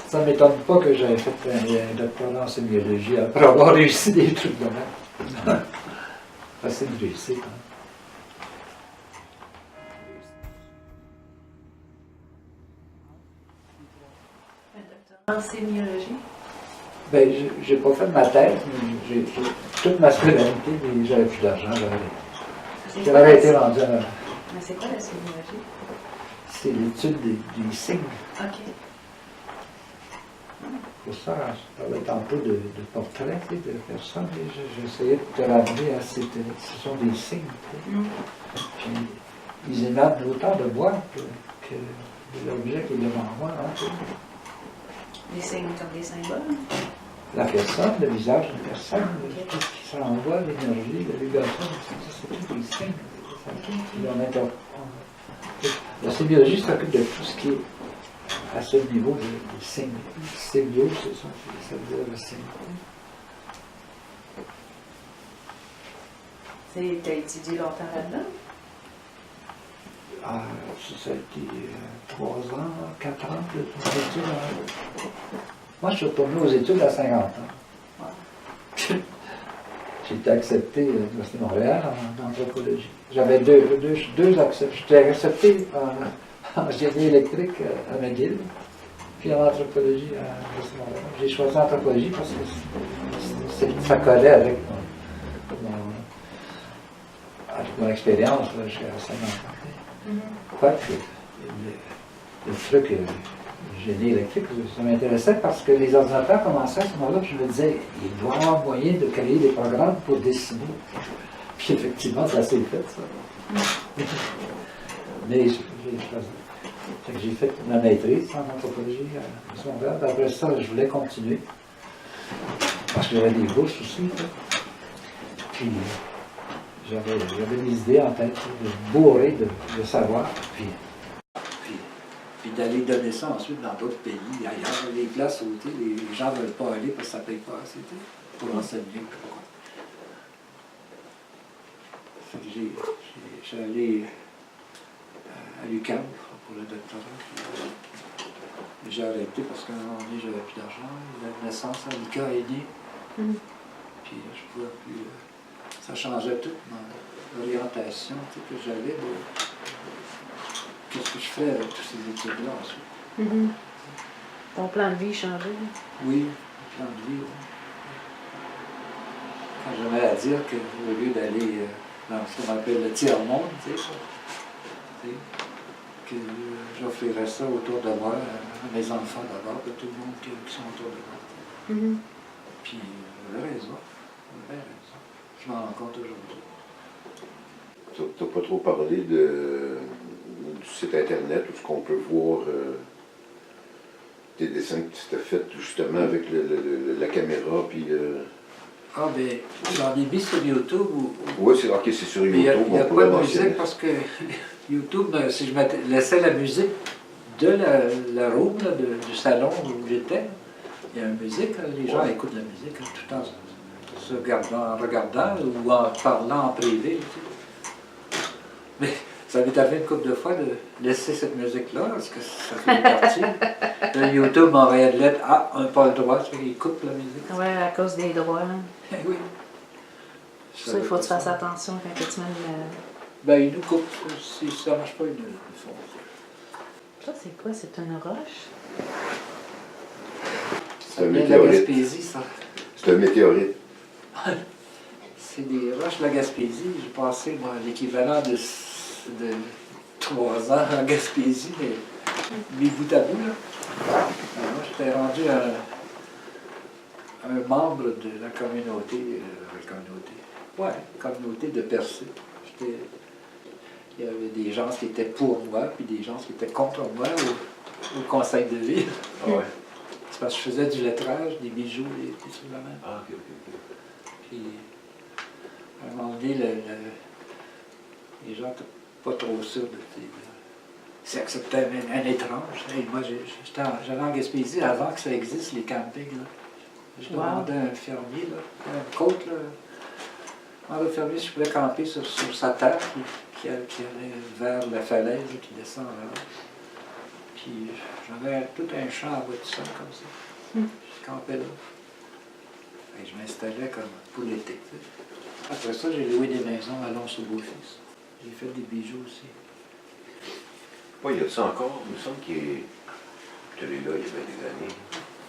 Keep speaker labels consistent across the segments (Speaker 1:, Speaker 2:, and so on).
Speaker 1: Ça ne m'étonne pas que j'avais fait un doctorat en sémiologie après avoir réussi des trucs de même. Facile de réussir. Hein.
Speaker 2: Un doctorat en sémiologie?
Speaker 1: Ben, j'ai pas fait ma thèse, mais j'ai toute ma scolarité, mais j'avais plus d'argent, j'aurais été rendu à...
Speaker 2: Mais c'est quoi la sémiologie?
Speaker 1: C'est l'étude des signes.
Speaker 2: OK.
Speaker 1: Pour ça, je parlais tantôt de portraits de personnes, et j'essayais de te ramener à ce sont des signes. Puis, ils émanent autant de moi que de l'objet qui est devant moi. Hein.
Speaker 2: Des signes comme des symboles?
Speaker 1: La personne, le visage de la personne, tout ce qui s'envoie, l'énergie, la vibration, c'est tous des signes. La sémiologie s'occupe de tout ce qui est à ce niveau des signes. Sémio, c'est ça, ça veut dire le signe.
Speaker 2: Tu as étudié longtemps là-dedans?
Speaker 1: Ah, ça a été 3 ans, 4 ans d'études. Moi, je suis retourné aux études à 50 ans. J'ai été accepté à l'Université de Montréal en anthropologie. J'avais deux accepts. J'étais accepté en génie électrique à McGill, puis en anthropologie à l'Université de Montréal. J'ai choisi l'anthropologie parce que ça collait avec mon expérience jusqu'à 50 ans. Quoique, le truc génie électrique, ça m'intéressait parce que les ordinateurs commençaient à ce moment-là, puis je me disais, il doit y avoir moyen de créer des programmes pour dessiner. Puis effectivement, ça s'est fait, ça. Mais j'ai fait ma maîtrise en anthropologie à secondaire. Après ça, je voulais continuer. Parce que j'avais des bourses aussi. Puis j'avais des idées en tête, de bourrer de savoir. Puis d'aller donner ça ensuite dans d'autres pays, ailleurs, les places où les gens ne veulent pas aller parce que ça ne paye pas assez pour enseigner. J'ai allé à l'UQAM pour le doctorat. J'ai arrêté parce qu'à un moment donné, j'avais plus d'argent. La naissance à l'UQAM est née. Puis je ne pouvais plus. Ça changeait toute l'orientation que j'avais. Qu'est-ce que je fais avec tous ces études-là ensuite?
Speaker 2: Ton plan de vie changeait?
Speaker 1: Oui, le plan de vie. Oui. Quand j'avais à dire qu'au lieu d'aller dans ce qu'on appelle le tiers-monde, que j'offrirais ça autour de moi, à mes enfants d'abord, à tout le monde qui sont autour de moi. Puis j'avais raison. Je m'en rends compte aujourd'hui.
Speaker 3: Tu n'as pas trop parlé du site internet où ce qu'on peut voir tes dessins que tu t'as fait justement avec la caméra puis
Speaker 1: Ah ben, j'en ai mis sur YouTube.
Speaker 3: Oui, c'est ok, c'est sur YouTube.
Speaker 1: Il n'y a pas de musique parce que YouTube, si je laissais la musique de la room du salon où j'étais, il y a une musique, les gens écoutent la musique tout en en regardant ou en parlant en privé. Mais ça m'est arrivé une couple de fois de laisser cette musique-là, parce que ça fait partie. YouTube m'envoyait de lettres, on n'a pas le droit, ça fait qu'ils coupent la musique.
Speaker 2: Oui, à cause des droits.
Speaker 1: Oui.
Speaker 2: Ça, il faut que tu fasses attention quand tu mets
Speaker 1: Ben, ils nous coupent. Si ça ne marche pas, ils nous font.
Speaker 2: Ça, c'est quoi? C'est une roche?
Speaker 3: C'est un
Speaker 1: La
Speaker 3: météorite.
Speaker 1: Gaspésie, ça.
Speaker 3: C'est un météorite.
Speaker 1: C'est des roches de la Gaspésie. J'ai passé, moi, l'équivalent de 3 ans en Gaspésie, mais mis bout à bout, là. Alors, moi, j'étais rendu un membre de la communauté, communauté de Percé. Il y avait des gens qui étaient pour moi, puis des gens qui étaient contre moi au conseil de ville.
Speaker 3: Ah ouais.
Speaker 1: C'est parce que je faisais du lettrage, des bijoux, des trucs de la même.
Speaker 3: Ah, ok.
Speaker 1: Puis, à un moment donné, les gens n'étaient pas trop sûrs s'ils acceptaient un étrange. Et moi, j'allais en Gaspésie avant que ça existe, les campings. Là. Je demandais à un fermier, là, un côte, là. Je demandais au fermier si je pouvais camper sur sa terre qui allait vers la falaise, qui descend là. Puis Puis j'avais tout un champ en bas du sol comme ça. Je campais là. Et je m'installais comme pour l'été. Tu sais. Après ça, j'ai loué des maisons à Lons-au-Beau-Fils. J'ai fait des bijoux aussi.
Speaker 3: Oui, il y a ça encore, il me semble qu'il est. Tu es là il y avait des années.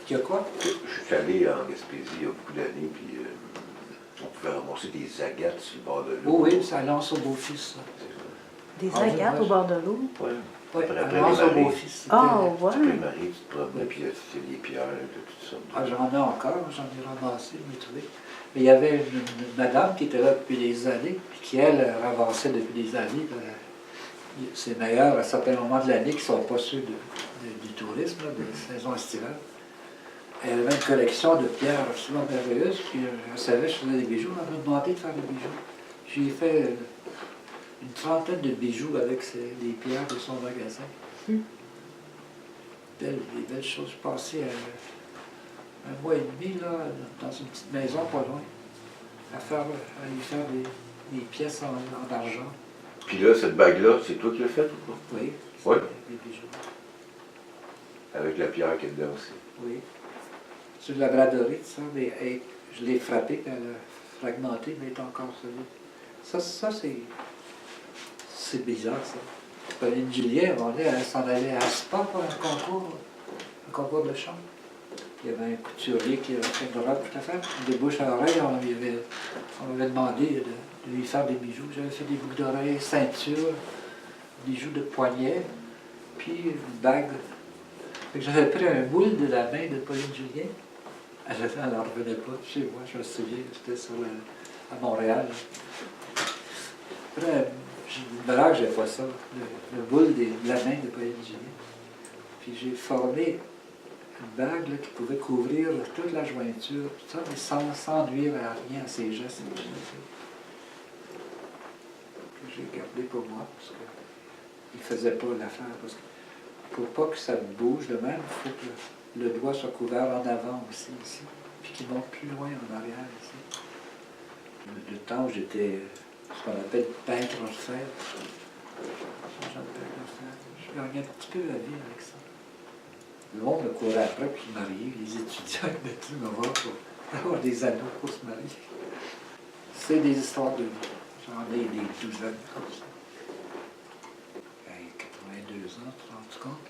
Speaker 1: Il y a quoi?
Speaker 3: Je suis allé en Gaspésie il y a beaucoup d'années, puis on pouvait ramasser des agates sur le bord de l'eau.
Speaker 1: Oh oui, c'est à Lons-au-Beau-Fils, ça.
Speaker 2: Des
Speaker 1: Ah oui,
Speaker 2: agates
Speaker 1: ouais,
Speaker 2: au bord de l'eau.
Speaker 3: Oui.
Speaker 1: Oui,
Speaker 3: Après
Speaker 1: à
Speaker 3: les
Speaker 1: Lons-au-Beau-Fils.
Speaker 2: Ah, ouais.
Speaker 3: Tu peux marier, tu te promenais, puis c'est des pierres de toutes sortes.
Speaker 1: Ah, j'en ai encore, j'en ai ramassé, je l'ai trouvé. Mais il y avait une madame qui était là depuis des années, puis qui, elle, ramassait depuis des années. Ses meilleurs à certains moments de l'année qui ne sont pas ceux du tourisme, là, de saison estivale. Elle avait une collection de pierres absolument merveilleuses, puis je savais que je faisais des bijoux, elle m'a demandé de faire des bijoux. J'ai fait une trentaine de bijoux avec les pierres de son magasin. Des belles choses. Je passais un mois et demi là, dans une petite maison pas loin, à y faire des pièces en argent.
Speaker 3: Puis là, cette bague-là, c'est toi qui l'as faite ou pas?
Speaker 1: Oui,
Speaker 3: Oui.
Speaker 1: des bijoux.
Speaker 3: Avec la pierre qui est dedans aussi.
Speaker 1: Oui. C'est de la braderie, ça, mais je l'ai frappée, puis elle a fragmenté, mais elle est encore solide. Ça c'est bizarre, ça. Pauline Julien, elle s'en allait à Spa pour un concours de chant. Il y avait un couturier qui avait fait une robe tout à fait. De bouche à oreille, on m'avait demandé de lui faire des bijoux. J'avais fait des boucles d'oreilles, ceinture, bijoux de poignet, puis une bague. J'avais pris un moule de la main de Pauline Julien. Elle n'en revenait pas chez moi, je me souviens, j'étais à Montréal. Après, une blague, j'ai fait ça, le moule de la main de Pauline Julien. Puis j'ai formé une bague là, qui pouvait couvrir toute la jointure, tout ça, mais sans nuire à rien à ses gestes. Que j'ai gardé pour moi, parce qu'il ne faisait pas l'affaire. Parce que pour pas que ça bouge de même, il faut que le doigt soit couvert en avant aussi, ici, puis qu'il monte plus loin en arrière, ici. Le temps où j'étais ce qu'on appelle peintre de fer, je gagnais un petit peu la vie avec ça. Le monde me courait après pour se marier, les étudiants venaient tous me voir pour avoir des anneaux pour se marier. C'est des histoires de vie. J'en ai des douzaines comme ça. 82 ans, tu te rends compte?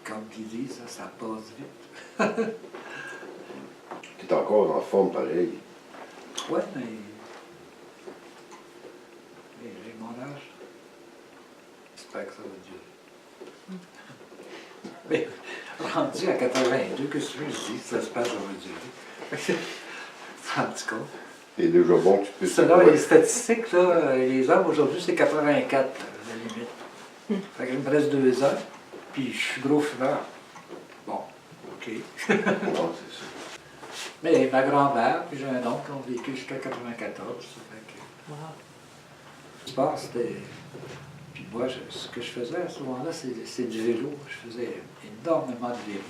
Speaker 1: Comme ils disent, ça passe vite.
Speaker 3: Tu es encore en forme pareil.
Speaker 1: Oui, mais j'ai mon âge. J'espère que ça va durer. Mais rendu à 82, que ce que je dis, ça se passe, ça va durer. Tu te rends compte?
Speaker 3: Et déjà bon, tu peux...
Speaker 1: Selon les statistiques, là, les hommes aujourd'hui, c'est 84, la limite. Fait que je me reste 2 ans, puis je suis gros fumeur. Bon, OK.
Speaker 3: Ouais, c'est ça.
Speaker 1: Mais ma grand-mère, puis j'ai un oncle qui ont vécu jusqu'à 94. Ça fait que...
Speaker 2: Wow.
Speaker 1: Le sport, c'était... Puis moi, ce que je faisais à ce moment-là, c'est du vélo. Je faisais énormément de vélo.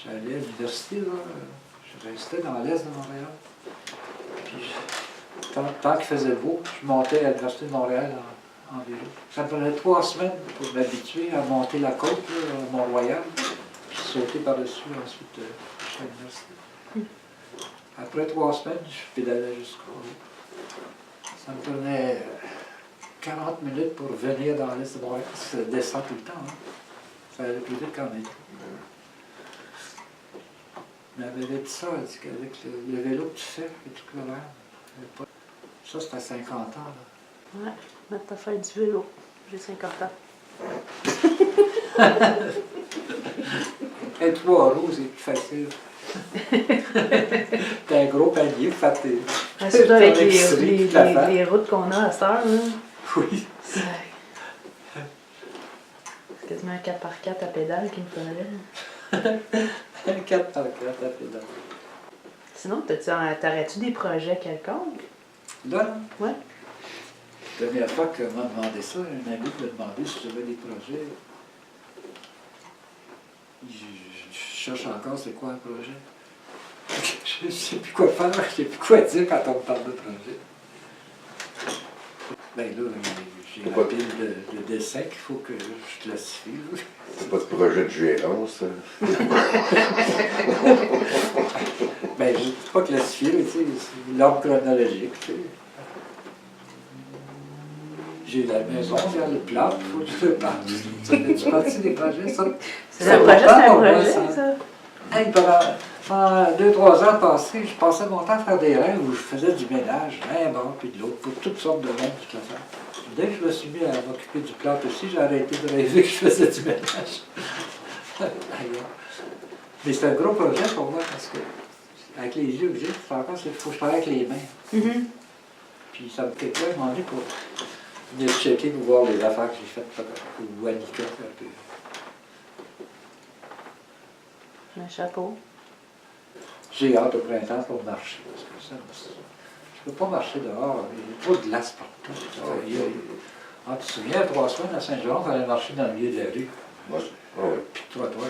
Speaker 1: J'allais à l'université, là, je restais dans l'est de Montréal. Puis, tant qu'il faisait beau, je montais à l'université de Montréal en vélo. Ça me prenait 3 semaines pour m'habituer à monter la côte, là, à Mont-Royal, puis sauter par-dessus ensuite jusqu'à l'université. Après 3 semaines, je pédalais jusqu'au bout. Ça me prenait 40 minutes pour venir dans l'est de Montréal, parce que ça descend tout le temps. Hein. Ça allait plus vite qu'en été. Mais elle m'avait dit ça, elle dit qu'avec le vélo que tu fais, et tout le l'air, ça c'est à 50 ans. Là.
Speaker 2: Ouais, maintenant t'as fait du vélo. J'ai 50 ans.
Speaker 1: Et 3 roues, c'est plus facile. T'as un gros panier, fait
Speaker 2: Ouais, surtout avec
Speaker 1: ton épicerie, toute l'affaire.
Speaker 2: les routes qu'on a à cette heure. Là.
Speaker 1: Oui.
Speaker 2: C'est quasiment un 4x4 à pédale qu'il me fallait.
Speaker 1: Un 4x4 à pédale.
Speaker 2: Sinon, t'aurais-tu des projets quelconques?
Speaker 1: Là,
Speaker 2: Ouais.
Speaker 1: la dernière fois qu'on m'a demandé ça, un ami m'a demandé si j'avais des projets. Je cherche encore c'est quoi un projet. Je ne sais plus quoi faire, je ne sais plus quoi dire quand on me parle de projet. Ben là, J'ai
Speaker 3: T'as
Speaker 1: la
Speaker 3: pas-
Speaker 1: pile de dessins qu'il faut que je classifie. Là.
Speaker 3: C'est pas de projet de gérance, hein?
Speaker 1: Ben, je ne dis pas classifié, mais tu sais, c'est l'ordre chronologique. Tu sais. J'ai la maison, j'ai le plat, il faut que je le plante. Ça fait partie des projets, ça.
Speaker 2: C'est un projet, c'est
Speaker 1: important
Speaker 2: un
Speaker 1: pour moi,
Speaker 2: projet,
Speaker 1: ça.
Speaker 2: ça.
Speaker 1: Hey, pendant 2-3 ans passés, je passais mon temps à faire des rêves où je faisais du ménage, d'un bord puis de l'autre, pour toutes sortes de monde que je faisais. Dès que je me suis mis à m'occuper du plat aussi, j'ai arrêté de rêver que je faisais du ménage. Ailleurs. Mais c'est un gros projet pour moi parce que, avec les yeux que j'ai, il faut que je travaille avec les mains. Puis ça me fait peur, demander pour venir checker pour voir les affaires que j'ai faites ou à Nika un peu.
Speaker 2: Un chapeau.
Speaker 1: J'ai hâte au printemps pour marcher. Parce que ça, je ne peux pas marcher dehors. Il y a trop de glace partout. Tu te souviens, 3 semaines à Saint-Jean, il fallait marcher dans le milieu de la rue.
Speaker 3: Ouais. Ah ouais.
Speaker 1: Puis de trottoir,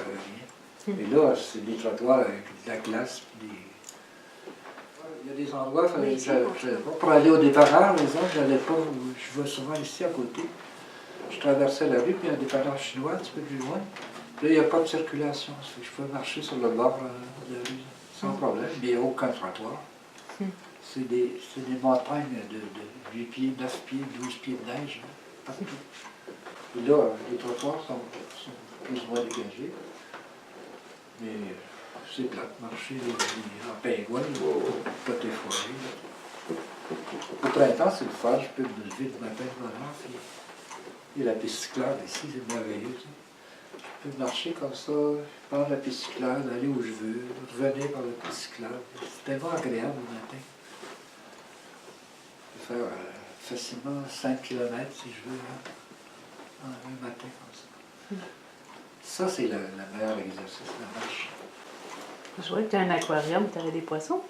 Speaker 1: il n'y avait rien. Et là, c'est des trottoirs avec de la glace. Puis des... Il y a des endroits, pour aller au dépanneur, par exemple, j'allais pas, je vais souvent ici à côté. Je traversais la rue, puis il y a un dépanneur chinois un petit peu plus loin. Là, il n'y a pas de circulation, ça fait que je peux marcher sur le bord de la rue sans problème, mais il n'y a aucun trottoir. C'est des montagnes de 8 pieds, 9 pieds, 12 pieds de neige, hein, partout. Et là, les trottoirs sont plus ou moins dégagés. Mais c'est plate, marcher en pingouin, pas efforé. Au printemps, c'est le fun, je peux me lever le matin de bonne heure, puis il y a la piste cyclable ici, c'est merveilleux. Je peux marcher comme ça, prendre la piste cyclable, aller où je veux, revenir par la piste cyclable. C'est tellement agréable le matin. Je peux faire facilement 5 km si je veux, hein, un matin comme ça. Ça, c'est le meilleur exercice, la marche.
Speaker 2: Je vois que tu as un aquarium, tu avais des poissons.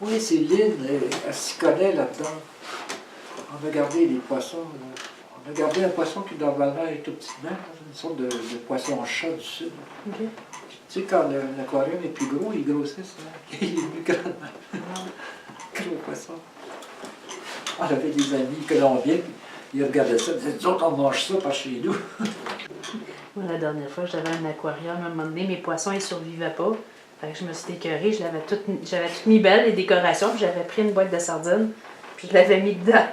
Speaker 1: Oui, Céline, elle s'y connaît là-dedans. On a gardé les poissons. Là. On a gardé un poisson qui normalement est tout petit, une sorte de poisson-chat du sud.
Speaker 2: Okay.
Speaker 1: Tu sais, quand l'aquarium est plus gros, il grossisse. Hein? Il est plus grand. Gros poisson. On avait des amis colombiens, puis ils regardaient ça, ils disaient, nous autres, on mange ça par chez nous.
Speaker 2: Moi, la dernière fois, j'avais un aquarium, à un moment donné, mes poissons, ils ne survivaient pas. Fait que je me suis écœurée, j'avais tout mis belle, les décorations, puis j'avais pris une boîte de sardines, puis je l'avais mis dedans.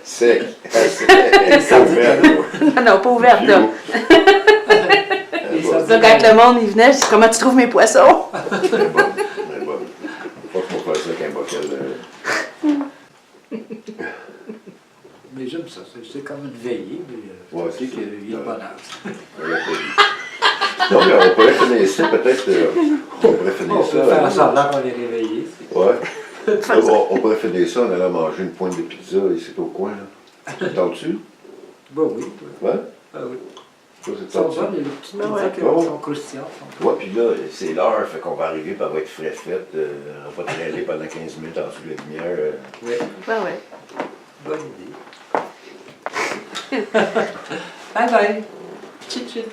Speaker 3: C'est
Speaker 2: Non, pas ouverte, là. Donc, quand le monde, il venait, je dis, comment tu trouves mes poissons?
Speaker 3: Elle est bonne. Elle est bonne. Pas qu'on fasse ça avec un bocal.
Speaker 1: Mais j'aime ça, c'est comme une veillée, mais
Speaker 3: Ouais,
Speaker 1: tu sais
Speaker 3: c'est
Speaker 1: qu'il y a
Speaker 3: ça.
Speaker 1: le bonheur.
Speaker 3: Non, mais on pourrait finir ça, peut-être. On pourrait finir
Speaker 1: On
Speaker 3: ça.
Speaker 1: peut faire semblant qu'on est réveillé.
Speaker 3: Ouais. On pourrait finir ça en allant manger une pointe de pizza ici au coin. Là. T'entends-tu?
Speaker 1: Bah oui.
Speaker 3: Ouais?
Speaker 1: Ah oui.
Speaker 3: Toi,
Speaker 1: Ils
Speaker 3: c'est
Speaker 1: sont
Speaker 3: ça.
Speaker 1: bonnes, les petites
Speaker 2: Ben
Speaker 1: pizzas
Speaker 2: ouais.
Speaker 1: qui
Speaker 3: Ouais.
Speaker 1: sont croustillantes.
Speaker 3: Ouais, puis là, c'est l'heure, fait qu'on va arriver, puis elle va être frais-faite. On va pas traîner pendant 15 minutes en dessous de la lumière.
Speaker 1: Oui,
Speaker 2: Ben ouais.
Speaker 1: bonne idée. Bye bye. Chit chit.